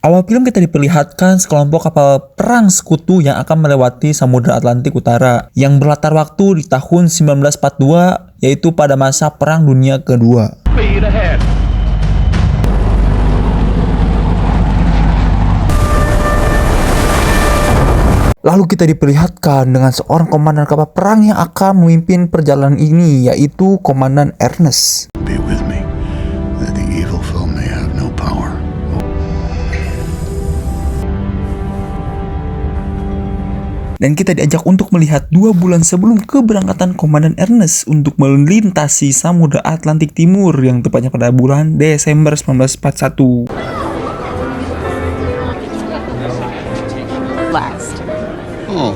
Awal film kita diperlihatkan sekelompok kapal perang sekutu yang akan melewati Samudra Atlantik Utara yang berlatar waktu di tahun 1942, yaitu pada masa Perang Dunia Kedua. Lalu kita diperlihatkan dengan seorang komandan kapal perang yang akan memimpin perjalanan ini, yaitu Komandan Ernest. Be with me, that the evil foe may have no power. Dan kita diajak untuk melihat 2 bulan sebelum keberangkatan Komandan Ernest untuk melintasi Samudra Atlantik Timur yang tepatnya pada bulan Desember 1941. Last. Oh,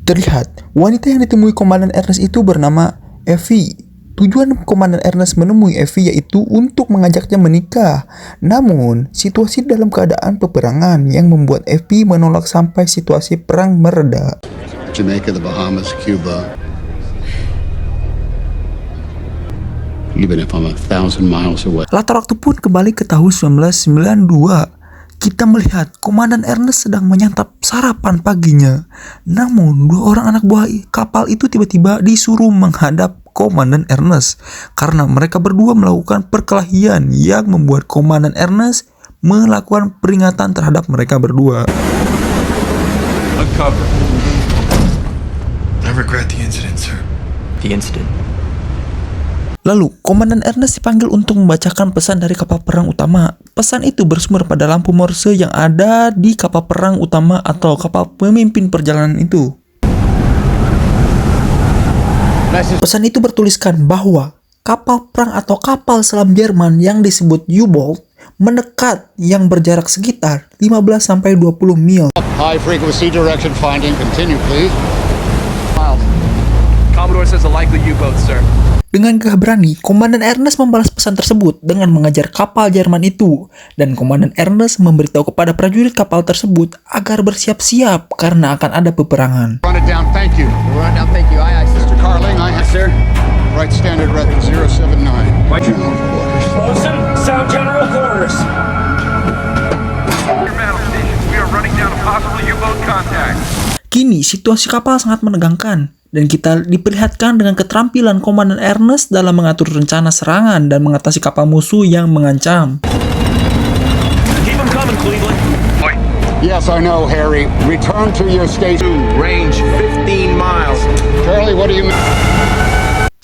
Terlihat, wanita yang ditemui Komandan Ernest itu bernama Evie. Tujuan Komandan Ernest menemui Evie yaitu untuk mengajaknya menikah. Namun, situasi dalam keadaan peperangan yang membuat Evie menolak sampai situasi perang mereda. Jamaica, the Bahamas, Cuba. Even if I'm 1,000 miles away. Latar waktu pun kembali ke tahun 1992. Kita melihat Komandan Ernest sedang menyantap sarapan paginya. Namun, 2 orang anak buah kapal itu tiba-tiba disuruh menghadap Komandan Ernest karena mereka berdua melakukan perkelahian yang membuat Komandan Ernest melakukan peringatan terhadap mereka berdua. Uncover. I regret the incident, sir. The incident? Lalu, Komandan Ernest dipanggil untuk membacakan pesan dari kapal perang utama. Pesan itu bersumber pada lampu Morse yang ada di kapal perang utama atau kapal pemimpin perjalanan itu. Pesan itu bertuliskan bahwa kapal perang atau kapal selam Jerman yang disebut U-boat mendekat yang berjarak sekitar 15-20 mil. High frequency direction finding. Continue, please. Commodore says a likely U-boat, sir. Dengan gagah berani, Komandan Ernest membalas pesan tersebut dengan mengejar kapal Jerman itu. Dan Komandan Ernest memberitahu kepada prajurit kapal tersebut agar bersiap-siap karena akan ada peperangan. Run it down, thank you. Run down, thank you. Aye, aye, Mr. Carling, I have... Sir. Right standard record 079. Right. General quarters. Wilson, sound general quarters. Battle stations, we are running down a possible U-boat contact. Kini situasi kapal sangat menegangkan. Dan kita diperlihatkan dengan keterampilan Komandan Ernest dalam mengatur rencana serangan dan mengatasi kapal musuh yang mengancam. Keep them coming, Cleveland. Point. Yes, I know, Harry. Return to your station. Range 15 miles. Charlie, what do you mean?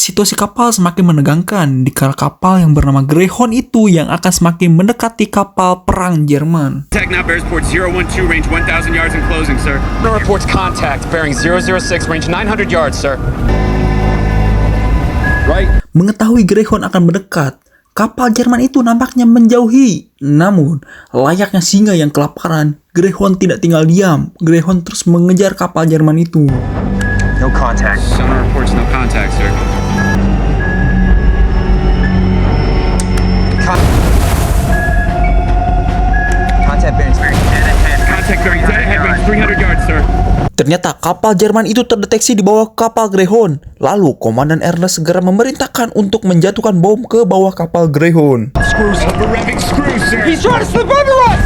Situasi kapal semakin menegangkan dikala kapal yang bernama Greyhound itu yang akan semakin mendekati kapal perang Jerman. Contact now bears port 012, range 1,000 yards and closing, sir. No reports contact, bearing 006, range 900 yards, sir. Right. Mengetahui Greyhound akan mendekat, kapal Jerman itu nampaknya menjauhi. Namun, layaknya singa yang kelaparan, Greyhound tidak tinggal diam. Greyhound terus mengejar kapal Jerman itu. No contact. Sonar reports no contact, sir. Contact bearing dead ahead. Contact bearing dead ahead, range 300 yards, sir. Ternyata kapal Jerman itu terdeteksi di bawah kapal Greyhound. Lalu, Komandan Ernest segera memerintahkan untuk menjatuhkan bom ke bawah kapal Greyhound. Screws, over-revving screws, sir. He's trying to slip under us!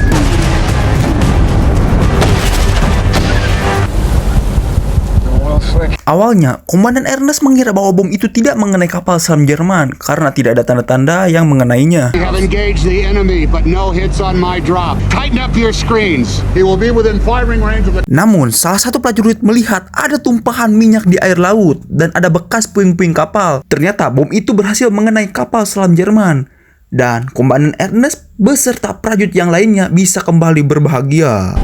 Awalnya, Komandan Ernest mengira bahwa bom itu tidak mengenai kapal selam Jerman karena tidak ada tanda-tanda yang mengenainya. We have engaged the enemy, but no hits on my drop. Tighten up your screens. He will be within firing range of the... Namun, salah satu prajurit melihat ada tumpahan minyak di air laut dan ada bekas puing-puing kapal. Ternyata bom itu berhasil mengenai kapal selam Jerman. Dan Komandan Ernest beserta prajurit yang lainnya bisa kembali berbahagia.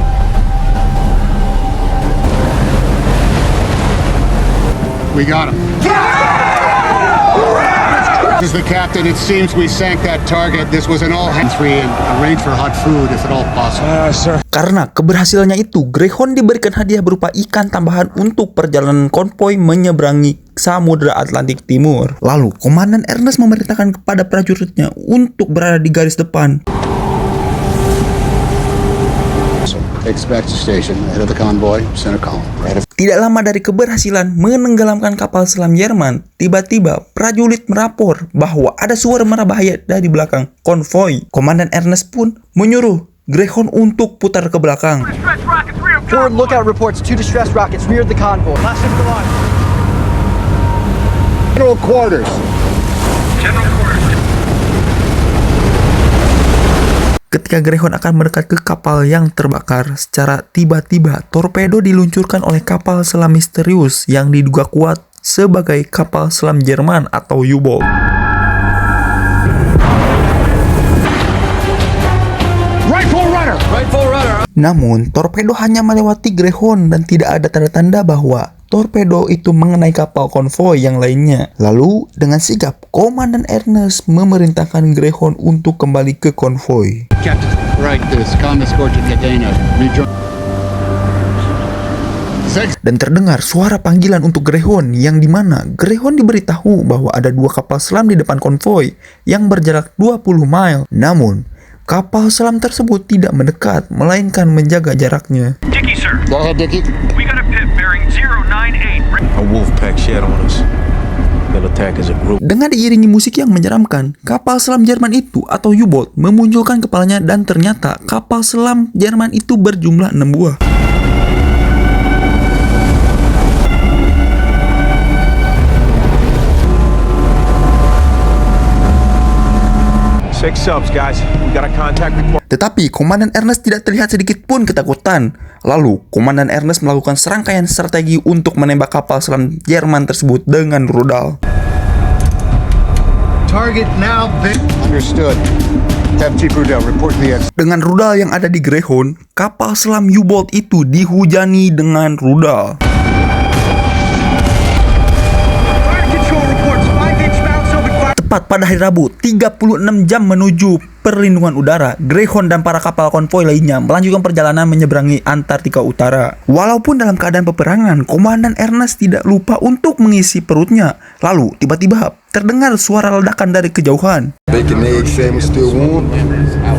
We got him. This is the captain. It seems we sank that target. This was an all-hands free and arrange for hot food if at all possible. Sir. Karena keberhasilannya itu, Greyhound diberikan hadiah berupa ikan tambahan untuk perjalanan konvoi menyeberangi Samudra Atlantik Timur. Lalu, Komandan Ernest memerintahkan kepada prajuritnya untuk berada di garis depan. Takes back to station. Head of the convoy, center column. Right of... Tidak lama dari keberhasilan menenggelamkan kapal selam Jerman, tiba-tiba prajurit merapor bahwa ada suara merah bahaya dari belakang konvoi. Komandan Ernest pun menyuruh Greyhound untuk putar ke belakang. Forward lookout reports 2 distress rockets rear the convoy. Last in the line. General quarters. Ketika Greyhound akan mendekat ke kapal yang terbakar, secara tiba-tiba torpedo diluncurkan oleh kapal selam misterius yang diduga kuat sebagai kapal selam Jerman atau U-boat. Namun, torpedo hanya melewati Greyhound dan tidak ada tanda-tanda bahwa torpedo itu mengenai kapal konvoi yang lainnya. Lalu, dengan sigap, Komandan Ernest memerintahkan Greyhound untuk kembali ke konvoi. Captain, right, this comm escort to Cadena. Rejoin. Dan terdengar suara panggilan untuk Greyhound yang dimana Greyhound diberitahu bahwa ada 2 kapal selam di depan konvoi yang berjarak 20 mile. Namun, kapal selam tersebut tidak mendekat, melainkan menjaga jaraknya. Dickie, sir. Go ahead, Dickie. We got a pit bearing 098. A wolf pack shed on us. They'll attack as a group. Dengan diiringi musik yang menyeramkan, kapal selam Jerman itu atau U-boat memunculkan kepalanya dan ternyata kapal selam Jerman itu berjumlah 6 buah. Six subs, guys. We got a contact report. Tetapi Komandan Ernest tidak terlihat sedikit pun ketakutan. Lalu, Komandan Ernest melakukan serangkaian strategi untuk menembak kapal selam Jerman tersebut dengan rudal. Target now. Understood. Captain Chief Rudell, report to the X. Dengan rudal yang ada di Greyhound, kapal selam U-boat itu dihujani dengan rudal. Fire control reports 5-inch bounce over fire. Tepat pada hari Rabu, 36 jam menuju perlindungan udara, Greyhound dan para kapal konvoi lainnya melanjutkan perjalanan menyeberangi Antartika Utara. Walaupun dalam keadaan peperangan, Komandan Ernest tidak lupa untuk mengisi perutnya. Lalu, tiba-tiba terdengar suara ledakan dari kejauhan. Bacon, eggs, salmon still warm.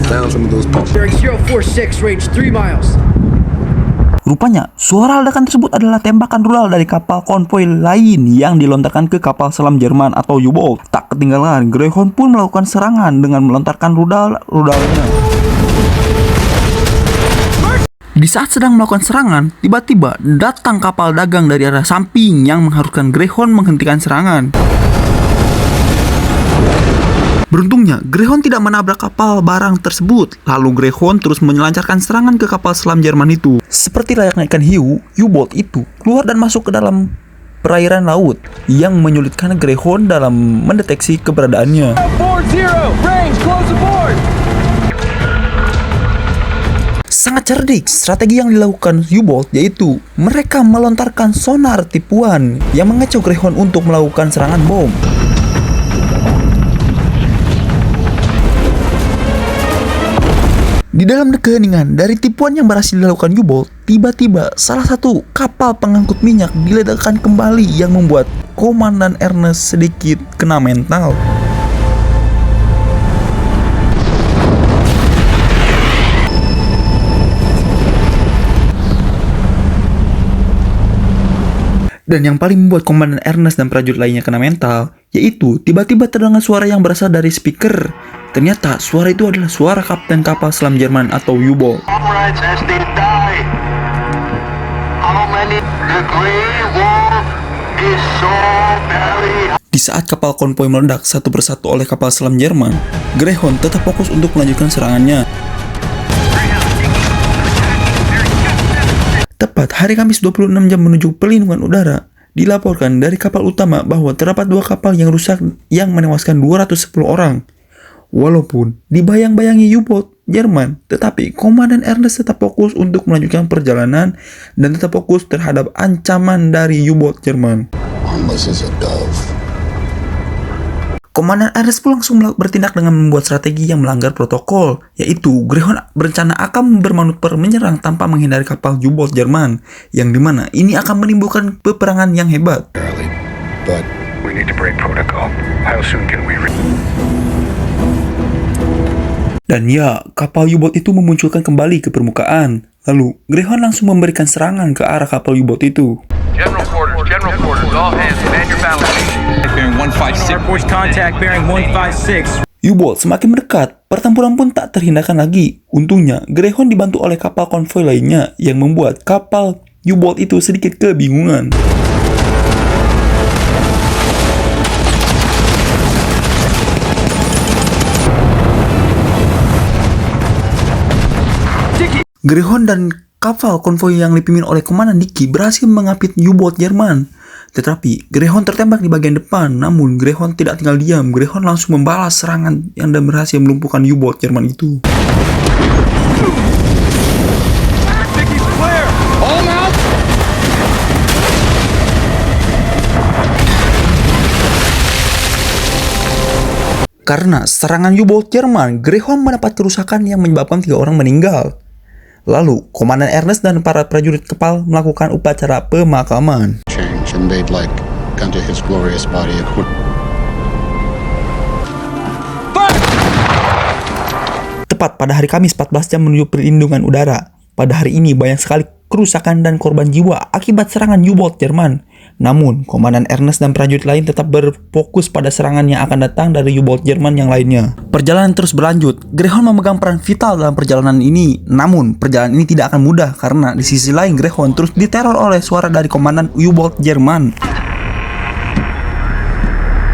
Found some of those pictures. Bearing 046, range 3 miles. Rupanya, suara ledakan tersebut adalah tembakan rudal dari kapal konvoi lain yang dilontarkan ke kapal selam Jerman atau U-boat. Tak ketinggalan, Greyhound pun melakukan serangan dengan melontarkan rudalnya. Di saat sedang melakukan serangan, tiba-tiba datang kapal dagang dari arah samping yang mengharuskan Greyhound menghentikan serangan. Beruntungnya, Greyhound tidak menabrak kapal barang tersebut. Lalu Greyhound terus menyelancarkan serangan ke kapal selam Jerman itu. Seperti layaknya ikan hiu, U-boat itu keluar dan masuk ke dalam perairan laut yang menyulitkan Greyhound dalam mendeteksi keberadaannya. 40, range, close aboard. Sangat cerdik strategi yang dilakukan U-boat, yaitu mereka melontarkan sonar tipuan yang mengecoh Greyhound untuk melakukan serangan bom. Di dalam keheningan dari tipuan yang berhasil dilakukan U-boat, tiba-tiba salah satu kapal pengangkut minyak diledakkan kembali yang membuat Komandan Ernest sedikit kena mental. Dan yang paling membuat Komandan Ernest dan prajurit lainnya kena mental, yaitu tiba-tiba terdengar suara yang berasal dari speaker. Ternyata suara itu adalah suara kapten kapal selam Jerman atau U-boat. Comrades, as they die, how many? The Grey Wolf is so very. Di saat kapal konvoi meledak satu persatu oleh kapal selam Jerman, Greyhound tetap fokus untuk melanjutkan serangannya. Tepat hari Kamis 26 jam menuju perlindungan udara, dilaporkan dari kapal utama bahwa terdapat 2 kapal yang rusak yang menewaskan 210 orang. Walaupun dibayang-bayangi U-boat Jerman, tetapi Komandan Ernest tetap fokus untuk melanjutkan perjalanan dan tetap fokus terhadap ancaman dari U-boat Jerman. Almost as a dove. Komandan Ernest pun langsung bertindak dengan membuat strategi yang melanggar protokol, yaitu Greyhound berencana akan bermanuver menyerang tanpa menghindari kapal U-boat Jerman, yang dimana ini akan menimbulkan peperangan yang hebat. But We need to break protocol. How soon can we? Dan ya, kapal U-boat itu memunculkan kembali ke permukaan. Lalu, Greyhound langsung memberikan serangan ke arah kapal U-boat itu. General quarters, all hands, man your battle stations. Bearing 156. Voice contact bearing 156. U-boat semakin mendekat, pertempuran pun tak terhindarkan lagi. Untungnya, Greyhound dibantu oleh kapal konvoi lainnya yang membuat kapal U-boat itu sedikit kebingungan. Greyhound dan kapal konvoi yang dipimpin oleh Komandan Dicky berhasil mengapit U-boat Jerman. Tetapi Greyhound tertembak di bagian depan, namun Greyhound tidak tinggal diam. Greyhound langsung membalas serangan yang dan berhasil melumpuhkan U-boat Jerman itu. Karena serangan U-boat Jerman, Greyhound mendapat kerusakan yang menyebabkan 3 orang meninggal. Lalu, Komandan Ernest dan para prajurit kapal melakukan upacara pemakaman. Change, and they'd like gone to his glorious body. Tepat pada hari Kamis 14 jam menuju perlindungan udara. Pada hari ini banyak sekali kerusakan dan korban jiwa akibat serangan U-boat Jerman. Namun, Komandan Ernest dan prajurit lain tetap berfokus pada serangan yang akan datang dari U-boat Jerman yang lainnya. Perjalanan terus berlanjut. Greyhound memegang peran vital dalam perjalanan ini. Namun, perjalanan ini tidak akan mudah karena di sisi lain Greyhound terus diteror oleh suara dari Komandan U-boat Jerman.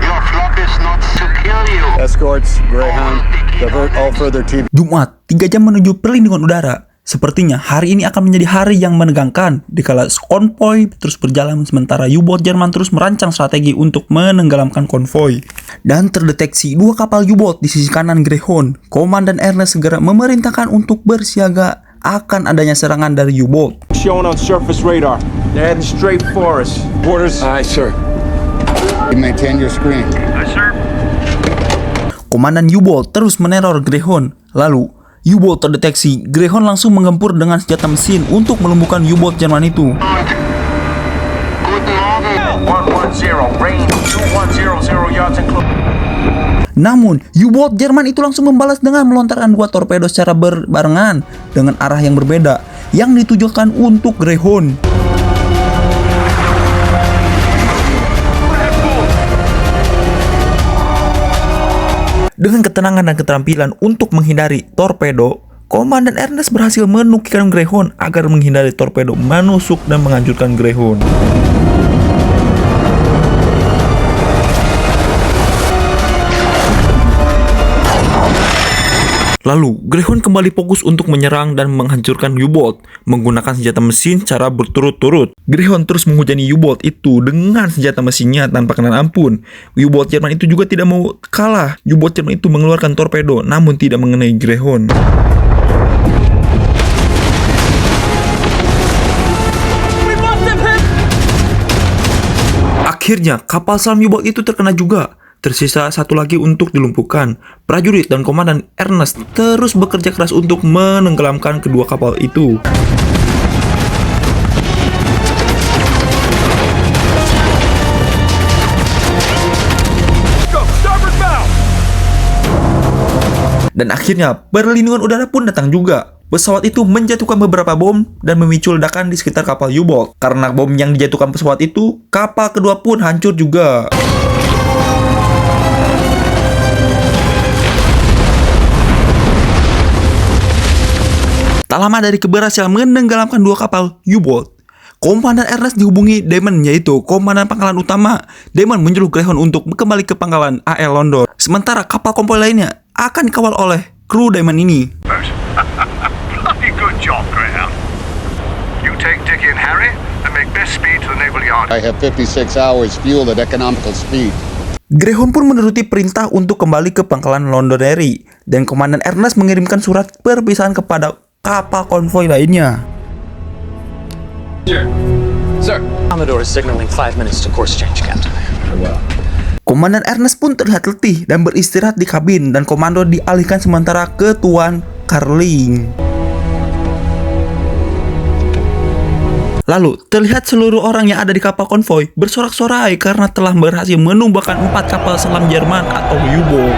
Your flock is not to kill you. Escorts, Greyhound, divert all further TV. Jumat, 3 jam menuju perlindungan udara. Sepertinya hari ini akan menjadi hari yang menegangkan dikala konvoi terus berjalan sementara U-boat Jerman terus merancang strategi untuk menenggelamkan konvoi. Dan terdeteksi 2 kapal U-boat di sisi kanan Greyhound. Komandan Ernest segera memerintahkan untuk bersiaga akan adanya serangan dari U-boat. Showing on surface radar. They're heading straight for us. Quarters. Aye, sir. You maintain your screen. Komandan U-boat terus meneror Greyhound. Lalu U-boat terdeteksi, Greyhound langsung menggempur dengan senjata mesin untuk melumpuhkan U-boat Jerman itu. Good morning. 110, range 2100 yards and close. Namun, U-boat Jerman itu langsung membalas dengan melontarkan 2 torpedo secara berbarengan dengan arah yang berbeda yang ditujukan untuk Greyhound. Dengan ketenangan dan keterampilan untuk menghindari torpedo, Komandan Ernest berhasil menukikkan Greyhound agar menghindari torpedo menusuk dan menghancurkan Greyhound. Lalu, Greyhound kembali fokus untuk menyerang dan menghancurkan U-boat menggunakan senjata mesin secara berturut-turut. Greyhound terus menghujani U-boat itu dengan senjata mesinnya tanpa kenal ampun. U-boat Jerman itu juga tidak mau kalah. U-boat Jerman itu mengeluarkan torpedo namun tidak mengenai Greyhound. Akhirnya, kapal selam U-boat itu terkena juga. Tersisa 1 lagi untuk dilumpuhkan. Prajurit dan Komandan Ernest terus bekerja keras untuk menenggelamkan kedua kapal itu. Dan akhirnya perlindungan udara pun datang juga. Pesawat itu menjatuhkan beberapa bom dan memicu ledakan di sekitar kapal U-boat. Karena bom yang dijatuhkan pesawat itu, kapal kedua pun hancur juga. Tak lama dari keberhasilan menenggelamkan 2 kapal U-boat, Komandan Ernest dihubungi Damon, yaitu Komandan Pangkalan Utama. Damon menyuruh Greyhound untuk kembali ke pangkalan AL London. Sementara kapal konvoi lainnya akan dikawal oleh kru Damon ini. Bloody good job, Greyhound. You take Dickie and Harry and make best speed to the naval yard. I have 56 hours fuel at economical speed. Greyhound pun menuruti perintah untuk kembali ke pangkalan Londonderry, dan Komandan Ernest mengirimkan surat perpisahan kepada kapal konvoi lainnya. Sir. Commodore is signaling 5 minutes to course change, Captain. Komandan Ernest pun terlihat letih dan beristirahat di kabin, dan komando dialihkan sementara ke Tuan Carling. Lalu, terlihat seluruh orang yang ada di kapal konvoi bersorak-sorai karena telah berhasil menumbangkan 4 kapal selam Jerman atau U-boat.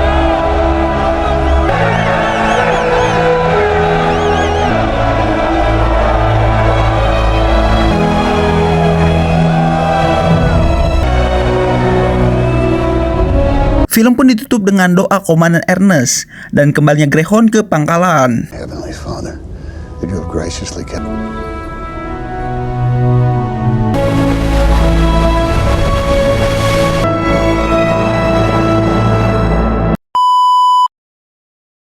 Film pun ditutup dengan doa Komandan Ernest dan kembalinya Greyhound ke pangkalan. Heavenly Father, that you have graciously kept.